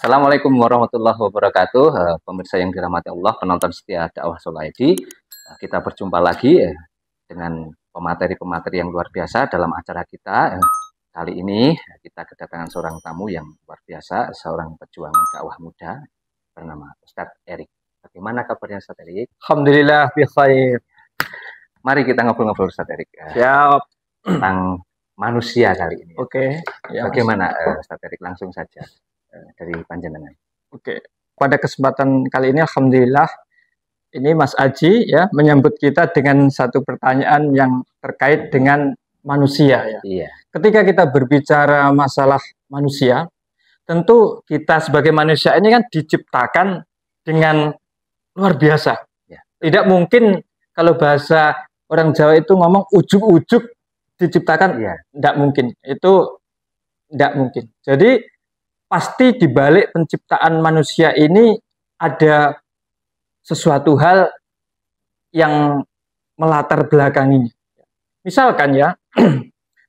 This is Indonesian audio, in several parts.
Assalamualaikum warahmatullahi wabarakatuh. Pemirsa yang dirahmati Allah, penonton setia dakwah Solaidi. Kita berjumpa lagi dengan pemateri-pemateri yang luar biasa dalam acara kita. Kali ini kita kedatangan seorang tamu yang luar biasa, seorang pejuang dakwah muda bernama Ustadz Erik. Bagaimana kabarnya Ustadz Erik? Alhamdulillah, bi khair. Mari kita ngobrol-ngobrol Ustadz Erik. Siap. Tentang manusia kali ini. Oke. Ya, bagaimana Ustadz Erik? Langsung saja dari panjenengan. Oke. Pada kesempatan kali ini alhamdulillah ini Mas Aji ya menyambut kita dengan satu pertanyaan yang terkait dengan manusia ya. Iya. Ketika kita berbicara masalah manusia, tentu kita sebagai manusia ini kan diciptakan dengan luar biasa. Ya. Tidak mungkin kalau bahasa orang Jawa itu ngomong ujuk-ujuk diciptakan, Iya. tidak mungkin. Itu tidak mungkin. Jadi pasti di balik penciptaan manusia ini ada sesuatu hal yang melatar belakanginya. Misalkan ya,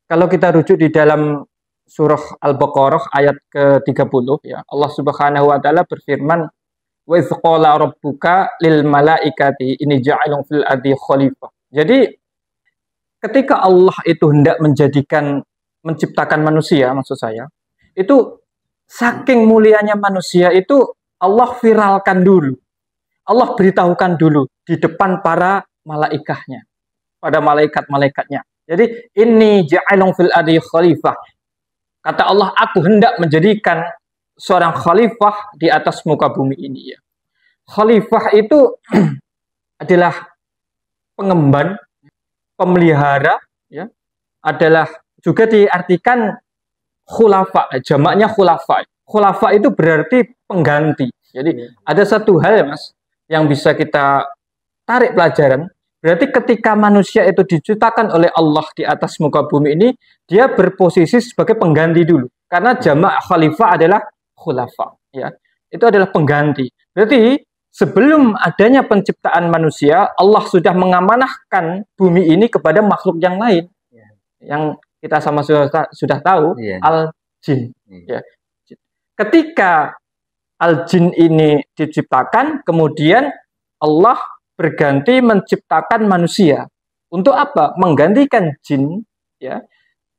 kalau kita rujuk di dalam surah Al-Baqarah ayat ke-30 ya, Allah Subhanahu wa taala berfirman, "Wa idz qala rabbuka lil malaikati inni ja'ilun fil ardi khalifah." Jadi ketika Allah itu hendak menciptakan manusia, maksud saya, itu saking mulianya manusia itu Allah viralkan dulu. Allah beritahukan dulu di depan para malaikatnya, pada malaikat-malaikatnya. Jadi ini ja'ilun fil ardi khalifah. Kata Allah, aku hendak menjadikan seorang khalifah di atas muka bumi ini ya. Khalifah itu adalah pengemban, pemelihara ya. Adalah juga diartikan khulafa, jamaknya khulafa. Khulafa itu berarti pengganti. Jadi ada satu hal ya Mas yang bisa kita tarik pelajaran. Berarti ketika manusia itu diciptakan oleh Allah di atas muka bumi ini, dia berposisi sebagai pengganti dulu. Karena jamak khalifah adalah khulafa, ya. Itu adalah pengganti. Berarti sebelum adanya penciptaan manusia, Allah sudah mengamanahkan bumi ini kepada makhluk yang lain. Yang kita sama sudah tahu, al-jin. Ya. Ketika al-jin ini diciptakan, kemudian Allah berganti menciptakan manusia. Untuk apa? Menggantikan jin, ya,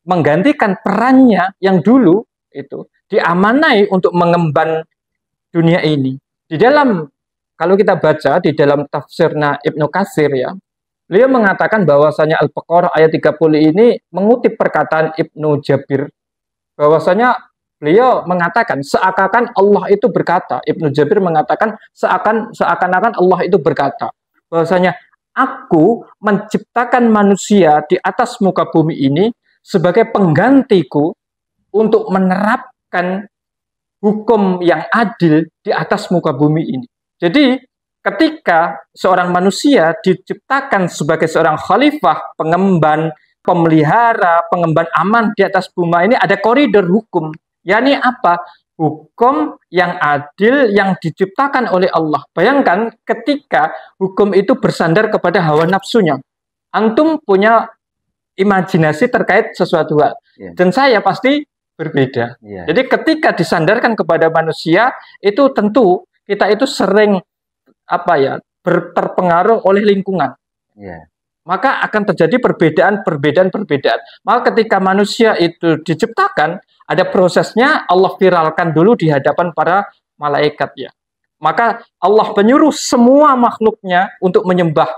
menggantikan perannya yang dulu itu diamanai untuk mengemban dunia ini. Di dalam, kalau kita baca di dalam tafsirnya Ibnu Katsir ya, beliau mengatakan bahwasanya Al-Baqarah ayat 30 ini mengutip perkataan Ibnu Jabir, bahwasanya beliau mengatakan seakan-akan Allah itu berkata, Ibnu Jabir mengatakan seakan-akan Allah itu berkata, bahwasanya aku menciptakan manusia di atas muka bumi ini sebagai penggantiku untuk menerapkan hukum yang adil di atas muka bumi ini. Jadi ketika seorang manusia diciptakan sebagai seorang khalifah, pengemban, pemelihara, pengemban aman di atas bumi ini, ada koridor hukum. yakni apa? Hukum yang adil yang diciptakan oleh Allah. Bayangkan ketika hukum itu bersandar kepada hawa nafsunya. Antum punya imajinasi terkait sesuatu hal. Dan saya pasti berbeda. Jadi ketika disandarkan kepada manusia, itu tentu kita itu sering terpengaruh oleh lingkungan. Maka akan terjadi perbedaan. Maka ketika manusia itu diciptakan, ada prosesnya, Allah viralkan dulu di hadapan para malaikat ya. Maka Allah menyuruh semua makhluknya untuk menyembah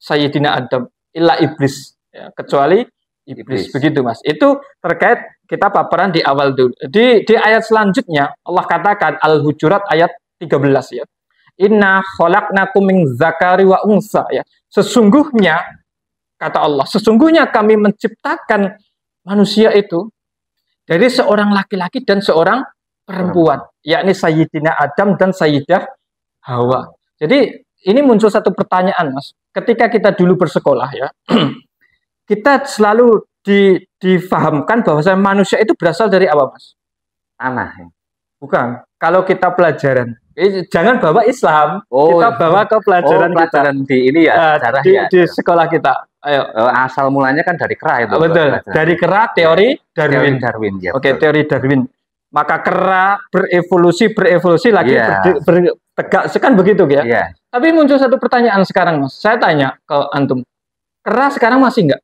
Sayyidina Adam, illa iblis ya, kecuali iblis. Begitu Mas. Itu terkait kita paparan di awal dulu. Di ayat selanjutnya Allah katakan Al-Hujurat ayat 13 ya. Inna khalaqnakum min dzakari wa unsa ya. Sesungguhnya kata Allah, sesungguhnya kami menciptakan manusia itu dari seorang laki-laki dan seorang perempuan, yakni Sayyidina Adam dan Sayyidah Hawa. Jadi ini muncul satu pertanyaan Mas. Ketika kita dulu bersekolah ya, kita selalu difahamkan bahwa manusia itu berasal dari apa Mas? Tanah. Bukan. Kalau kita pelajaran, jangan bawa Islam, kita bawa ke pelajaran kita. Di ini ya, di sekolah kita. Ayo. Asal mulanya kan dari kera itu. Betul. Dari kera teori Darwin. Ya, Oke, teori Darwin. maka kera berevolusi lagi Iya. bertegak, kan begitu ya. Iya. Tapi muncul satu pertanyaan sekarang, Mas. Saya tanya ke antum, kera sekarang masih nggak?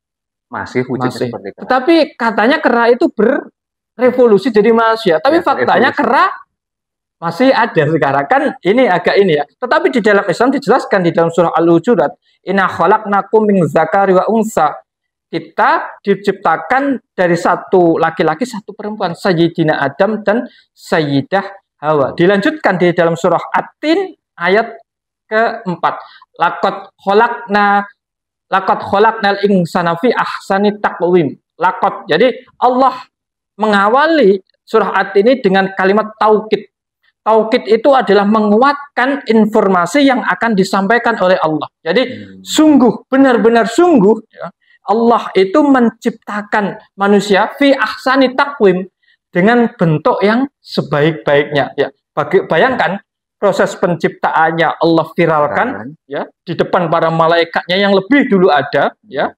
Masih wujudnya Masih. seperti kera. Tetapi katanya kera itu berevolusi jadi manusia. Tapi Ya, faktanya berevolusi. kera masih ada sekarang. Kan ini agak ini ya. Tetapi di dalam Islam dijelaskan di dalam surah Al-Hujurat, inna khalaqnakum min dzakari wa unsa. Kita diciptakan dari satu laki-laki, satu perempuan, Sayyidina Adam dan Sayyidah Hawa. Dilanjutkan di dalam surah At-Tin ayat keempat. Laqad khalaqnal insana fi ahsani taqwim. Laqad. Jadi Allah mengawali surah At-Tin ini dengan kalimat taukid. Taukid itu adalah menguatkan informasi yang akan disampaikan oleh Allah. Jadi sungguh, benar-benar sungguh ya, Allah itu menciptakan manusia fi ahsani taqwim dengan bentuk yang sebaik-baiknya. Ya, bayangkan proses penciptaannya Allah viralkan ya di depan para malaikatnya yang lebih dulu ada ya.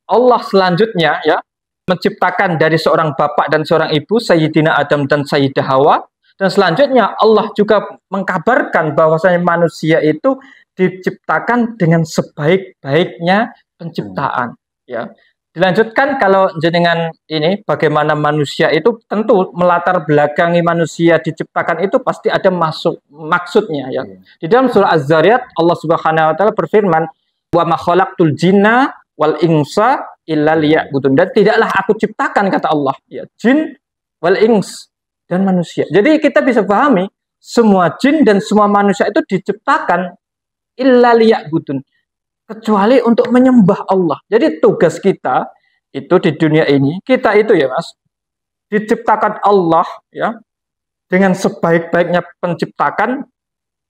Allah selanjutnya ya menciptakan dari seorang bapak dan seorang ibu, Sayyidina Adam dan Sayyidah Hawa. Dan selanjutnya Allah juga mengkabarkan bahwasanya manusia itu diciptakan dengan sebaik-baiknya penciptaan. Ya, dilanjutkan kalau jenengan ini bagaimana manusia itu tentu melatar belakangi manusia diciptakan itu pasti ada maksudnya ya. Di dalam surah Az-Zariyat Allah Subhanahu Wa Taala berfirman, wa ma khalaqtul jinna wal insa illa liya'budun. Dan tidaklah aku ciptakan kata Allah ya jin wal ins dan manusia. Jadi kita bisa pahami semua jin dan semua manusia itu diciptakan illa liya'budun, kecuali untuk menyembah Allah. Jadi tugas kita itu di dunia ini, kita itu ya Mas, diciptakan Allah ya dengan sebaik-baiknya penciptakan,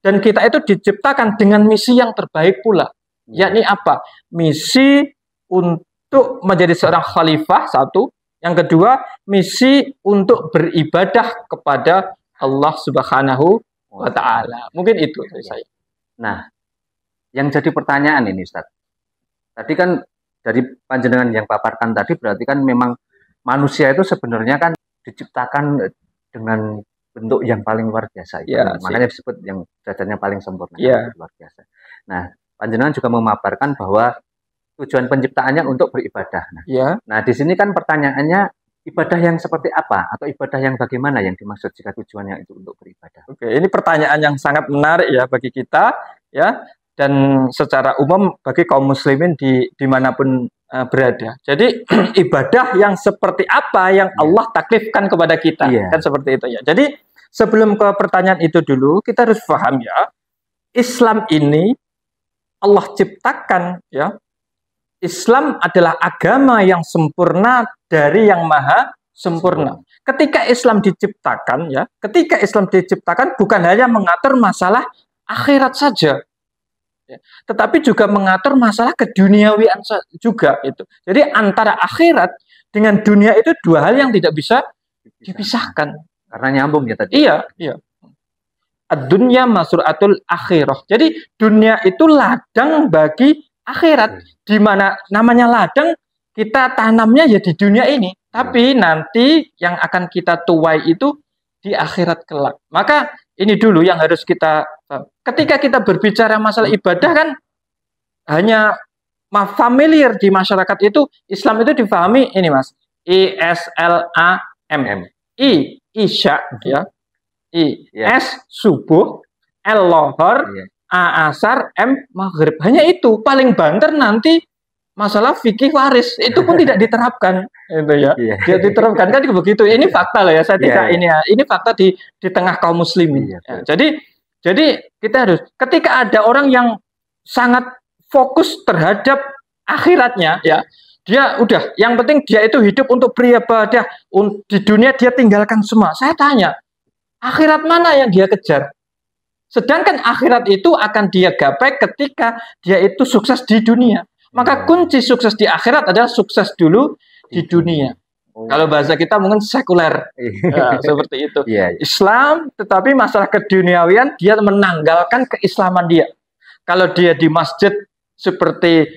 dan kita itu diciptakan dengan misi yang terbaik pula. Yakni apa? Misi untuk menjadi seorang khalifah satu, yang kedua misi untuk beribadah kepada Allah Subhanahu wa Ta'ala. Mungkin itu dari saya. Nah, yang jadi pertanyaan ini Ustaz, tadi kan dari panjenengan yang paparkan tadi berarti kan memang manusia itu sebenarnya kan diciptakan dengan bentuk yang paling luar biasa. Ya, makanya disebut yang derajatnya paling sempurna, ya. luar biasa. Nah, panjenengan juga memaparkan bahwa tujuan penciptaannya untuk beribadah. Nah, di sini kan pertanyaannya ibadah yang seperti apa atau ibadah yang bagaimana yang dimaksud jika tujuannya itu untuk beribadah? Oke, ini pertanyaan yang sangat menarik ya bagi kita ya, dan secara umum bagi kaum muslimin dimanapun berada. Jadi ibadah yang seperti apa yang Allah taklifkan kepada kita, kan seperti itu ya. Jadi sebelum ke pertanyaan itu dulu kita harus paham ya, Islam ini Allah ciptakan ya. Islam adalah agama yang sempurna dari yang maha sempurna. Ketika Islam diciptakan ya, ketika Islam diciptakan bukan hanya mengatur masalah akhirat saja, ya, tetapi juga mengatur masalah keduniawian juga itu. Jadi antara akhirat dengan dunia itu dua hal yang tidak bisa dipisahkan. Karena nyambung ya tadi. Iya, iya. Ad-dunya masru'atul akhirah. Jadi dunia itu ladang bagi akhirat, di mana namanya ladang kita tanamnya ya di dunia ini, tapi nanti yang akan kita tuai itu di akhirat kelak. Maka ini dulu yang harus kita, ketika kita berbicara masalah ibadah kan hanya familiar di masyarakat itu, Islam itu difahami ini Mas, ISLAM, I isya ya, S subuh, L lohor, A asar, M maghrib. Hanya itu, paling banter nanti masalah fikih waris itu pun tidak diterapkan, itu ya. Dia diterapkan kan begitu. Ini fakta lah ya. Saya tidak ini ya. Ini fakta di tengah kaum muslimin. Jadi kita harus, ketika ada orang yang sangat fokus terhadap akhiratnya ya, dia udah yang penting dia itu hidup untuk beribadah, di dunia dia tinggalkan semua. Saya tanya, akhirat mana yang dia kejar? Sedangkan akhirat itu akan dia gapai ketika dia itu sukses di dunia. Maka kunci sukses di akhirat adalah sukses dulu di dunia. Kalau bahasa kita mungkin sekuler. Ya, seperti itu. Islam, tetapi masalah keduniawian dia menanggalkan keislaman dia. Kalau dia di masjid seperti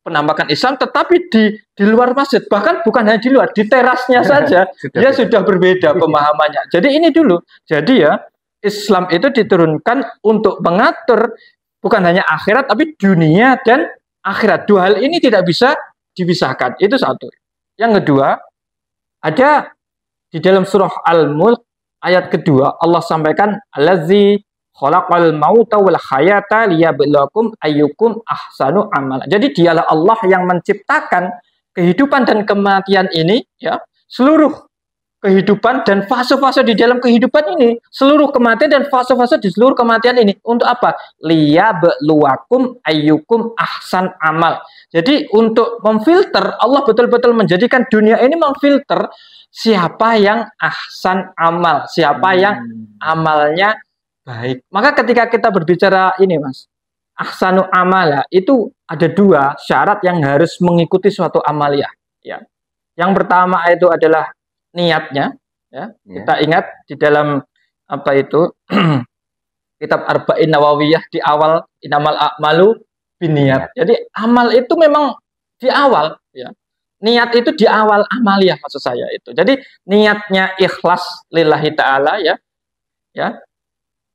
penampakan Islam, tetapi di luar masjid, bahkan bukan hanya di luar, di terasnya saja dia sudah berbeda pemahamannya. Jadi ini dulu. Jadi ya, Islam itu diturunkan untuk mengatur bukan hanya akhirat, tapi dunia dan akhirat. Dua hal ini tidak bisa dipisahkan. Itu satu. Yang kedua, ada di dalam surah Al-Mulk ayat kedua, Allah sampaikan, Allazi khalaqal mauta wal hayata liyabluwakum ayyukum ahsanu amala. Jadi dialah Allah yang menciptakan kehidupan dan kematian ini, ya, seluruh kehidupan dan fase-fase di dalam kehidupan ini, seluruh kematian dan fase-fase di seluruh kematian ini. Untuk apa? Liyabluwakum ayyukum ahsan amal. Jadi untuk memfilter, Allah betul-betul menjadikan dunia ini memfilter siapa yang ahsan amal, siapa yang amalnya baik. Maka ketika kita berbicara ini, Mas, ahsanu amala, itu ada dua syarat yang harus mengikuti suatu amaliyah. Ya. Yang pertama itu adalah niatnya. Ya. Kita ingat di dalam apa itu kitab Arba'in Nawawiyah di awal, inamal a'malu binniyat. Jadi amal itu memang di awal. Ya. Niat itu di awal amaliyah, maksud saya itu. Jadi niatnya ikhlas lillahi ta'ala, ya. Ya.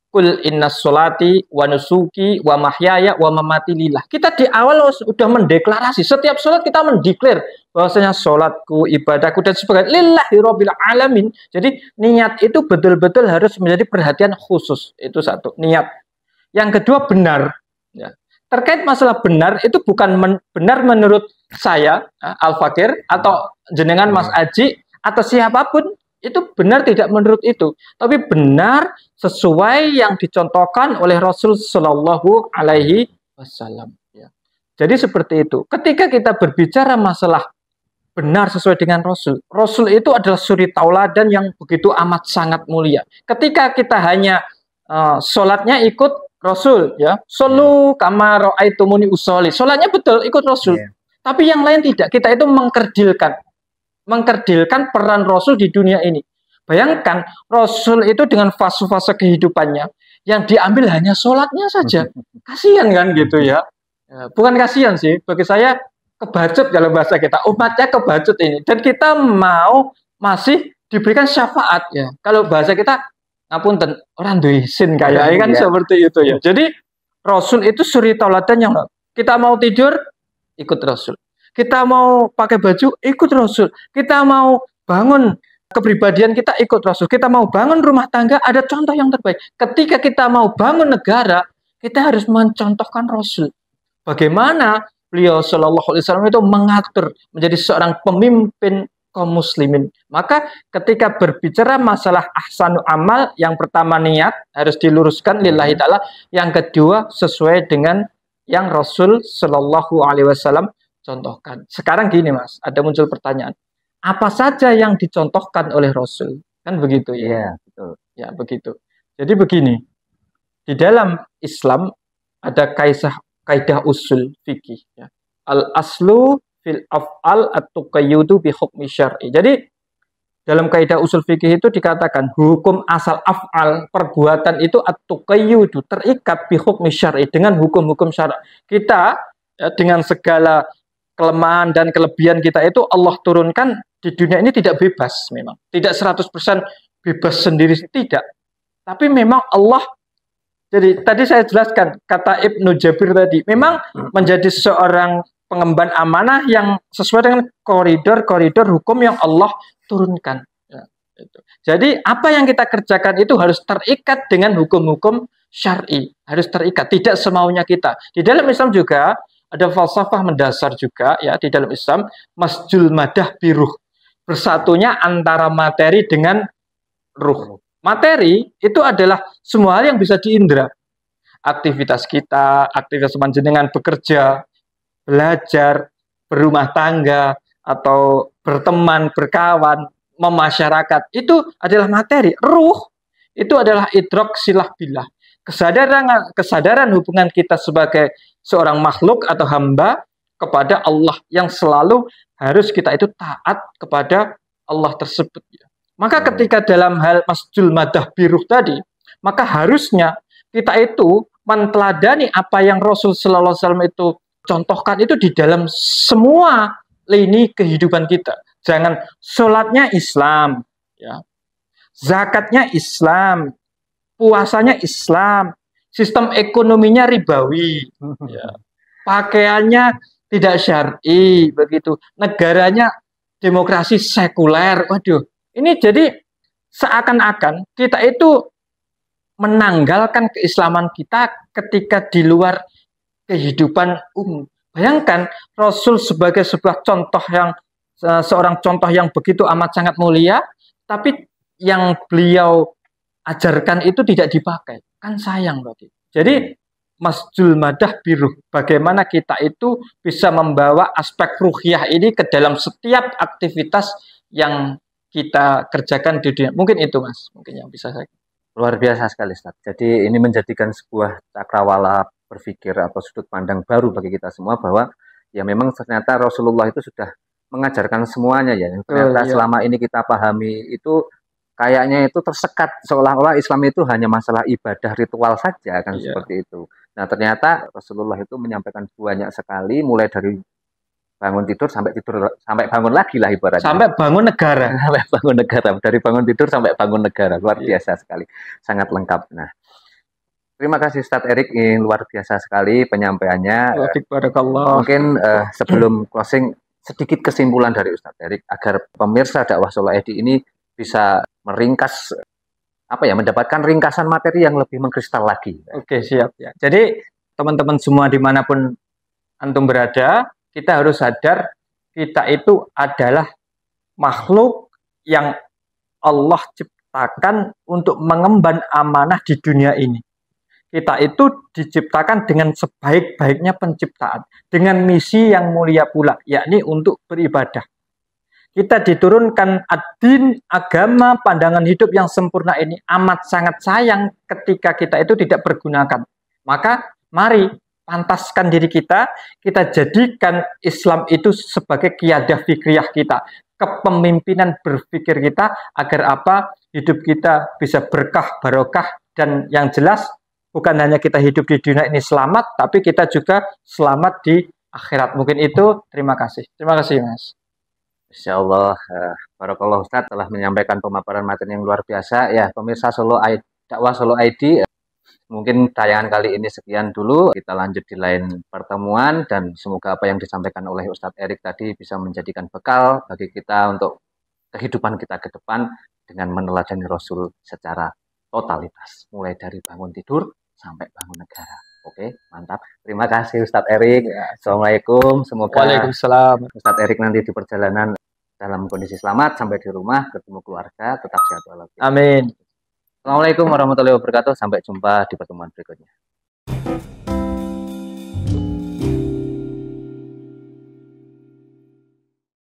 Kul inna sholati wa nusuki wa mahyaya wa mamati lillah. Kita di awal sudah mendeklarasi, setiap sholat kita mendeklar bahwasanya sholatku, ibadahku dan sebagainya lillahi rabbil alamin. Jadi niat itu betul-betul harus menjadi perhatian khusus. Itu satu, niat. Yang kedua, benar. Ya. Terkait masalah benar, itu bukan benar menurut saya, Al-Fakir, atau jenengan Mas Aji, atau siapapun. Itu benar tidak menurut itu, tapi benar sesuai yang dicontohkan oleh Rasul Shallallahu Alaihi Wasallam. Ya. Jadi seperti itu. Ketika kita berbicara masalah benar sesuai dengan Rasul, Rasul itu adalah suri tauladan yang begitu amat sangat mulia. Ketika kita hanya sholatnya ikut Rasul, ya, solu kama ra'aitumuni usolli, sholatnya betul ikut Rasul, tapi yang lain tidak. Kita itu mengkerdilkan peran Rasul di dunia ini. Bayangkan, Rasul itu dengan fase-fase kehidupannya, yang diambil hanya sholatnya saja. Kasihan kan gitu ya. Bukan kasihan sih, bagi saya kebacut kalau bahasa kita. Umatnya kebacut ini. Dan kita mau masih diberikan syafaat ya. Kalau bahasa kita, ngapunten, orang duisin kayak kan seperti itu ya. Jadi, Rasul itu suri tauladan yang kita mau tidur, ikut Rasul. Kita mau pakai baju, ikut Rasul. Kita mau bangun kepribadian kita, ikut Rasul. Kita mau bangun rumah tangga, ada contoh yang terbaik. Ketika kita mau bangun negara, kita harus mencontohkan Rasul. Bagaimana beliau Shallallahu Alaihi Wasallam itu mengatur menjadi seorang pemimpin kaum muslimin. Maka ketika berbicara masalah ahsanu amal, yang pertama niat harus diluruskan lillahi ta'ala. Yang kedua sesuai dengan yang Rasul Shallallahu Alaihi Wasallam contohkan. Sekarang gini Mas, ada muncul pertanyaan. Apa saja yang dicontohkan oleh Rasul? Kan begitu ya? Iya, betul. Ya, begitu. Jadi begini, di dalam Islam ada kaidah usul fikih. Ya. Al-aslu fil af'al at-tuqayyudu bi hukmi syar'i. Jadi, dalam kaidah usul fikih itu dikatakan, hukum asal af'al, perbuatan itu at-tuqayyudu, terikat bi hukmi syar'i, dengan hukum-hukum syar'i. Kita, ya, dengan segala kelemahan dan kelebihan kita itu Allah turunkan di dunia ini tidak bebas memang. Tidak 100% bebas sendiri, tidak. Tapi memang Allah, jadi tadi saya jelaskan, kata Ibnu Jabir tadi, memang menjadi seorang pengemban amanah yang sesuai dengan koridor-koridor hukum yang Allah turunkan. Ya, itu. Jadi apa yang kita kerjakan itu harus terikat dengan hukum-hukum syar'i. Harus terikat, tidak semaunya kita. Di dalam Islam juga ada falsafah mendasar juga ya di dalam Islam, masjul madah biruh, bersatunya antara materi dengan ruh. Materi itu adalah semua hal yang bisa diindra. Aktivitas kita, aktivitas panjenengan bekerja, belajar, berumah tangga, atau berteman, berkawan, memasyarakat, itu adalah materi. Ruh itu adalah idrok silah billah. Kesadaran hubungan kita sebagai seorang makhluk atau hamba kepada Allah, yang selalu harus kita itu taat kepada Allah tersebut. Maka ketika dalam hal masjul madah biruh tadi, maka harusnya kita itu menteladani apa yang Rasul Sallallahu Alaihi Wasallam itu contohkan itu di dalam semua lini kehidupan kita. Jangan sholatnya Islam, ya, zakatnya Islam, puasanya Islam, sistem ekonominya ribawi, ya, pakaiannya tidak syar'i, begitu, negaranya demokrasi sekuler. Waduh, ini jadi seakan-akan kita itu menanggalkan keislaman kita ketika di luar kehidupan umum. Bayangkan Rasul sebagai sebuah contoh yang seorang contoh yang begitu amat sangat mulia, tapi yang beliau ajarkan itu tidak dipakai. Kan sayang berarti. Jadi Masjul Madah Biruh, bagaimana kita itu bisa membawa aspek ruhiyah ini ke dalam setiap aktivitas yang kita kerjakan di dunia. Mungkin itu Mas, mungkin yang bisa saya. Luar biasa sekali Ustaz. Jadi ini menjadikan sebuah cakrawala berpikir atau sudut pandang baru bagi kita semua, bahwa ya memang ternyata Rasulullah itu sudah mengajarkan semuanya ya. Ternyata Iya. selama ini kita pahami itu kayaknya itu tersekat, seolah-olah Islam itu hanya masalah ibadah ritual saja kan, Iya. seperti itu. Nah ternyata Rasulullah itu menyampaikan banyak sekali, mulai dari bangun tidur sampai bangun lagi lah ibaratnya. Sampai bangun negara. Sampai bangun negara, dari bangun tidur sampai bangun negara, luar Iya. biasa sekali, sangat lengkap. Nah, terima kasih Ustadz Erik, ini luar biasa sekali penyampaiannya. Barakallah. Mungkin sebelum closing, sedikit kesimpulan dari Ustadz Erik agar pemirsa dakwah Solo ID ini bisa meringkas, apa ya, mendapatkan ringkasan materi yang lebih mengkristal lagi. Oke, siap ya. Jadi teman-teman semua dimanapun antum berada, kita harus sadar kita itu adalah makhluk yang Allah ciptakan untuk mengemban amanah di dunia ini. Kita itu diciptakan dengan sebaik-baiknya penciptaan, dengan misi yang mulia pula, yakni untuk beribadah. Kita diturunkan ad-din, agama, pandangan hidup yang sempurna ini amat sangat sayang ketika kita itu tidak pergunakan. Maka mari pantaskan diri kita jadikan Islam itu sebagai qiyadah fikriyah kita, kepemimpinan berpikir kita, agar apa? Hidup kita bisa berkah, barokah, dan yang jelas bukan hanya kita hidup di dunia ini selamat, tapi kita juga selamat di akhirat. Mungkin itu. Terima kasih. Terima kasih, Mas. Insya Allah, barakallah Ustadz telah menyampaikan pemaparan materi yang luar biasa. Ya, pemirsa dakwah Solo ID, mungkin tayangan kali ini sekian dulu. Kita lanjut di lain pertemuan, dan semoga apa yang disampaikan oleh Ustadz Erik tadi bisa menjadikan bekal bagi kita untuk kehidupan kita ke depan dengan meneladani Rasul secara totalitas, mulai dari bangun tidur sampai bangun negara. Oke, mantap. Terima kasih Ustadz Erik. Assalamualaikum. Semoga Waalaikumsalam. Ustadz Erik nanti di perjalanan dalam kondisi selamat sampai di rumah, ketemu keluarga, tetap sehat walafiat. Amin. Assalamualaikum warahmatullahi wabarakatuh. Sampai jumpa di pertemuan berikutnya.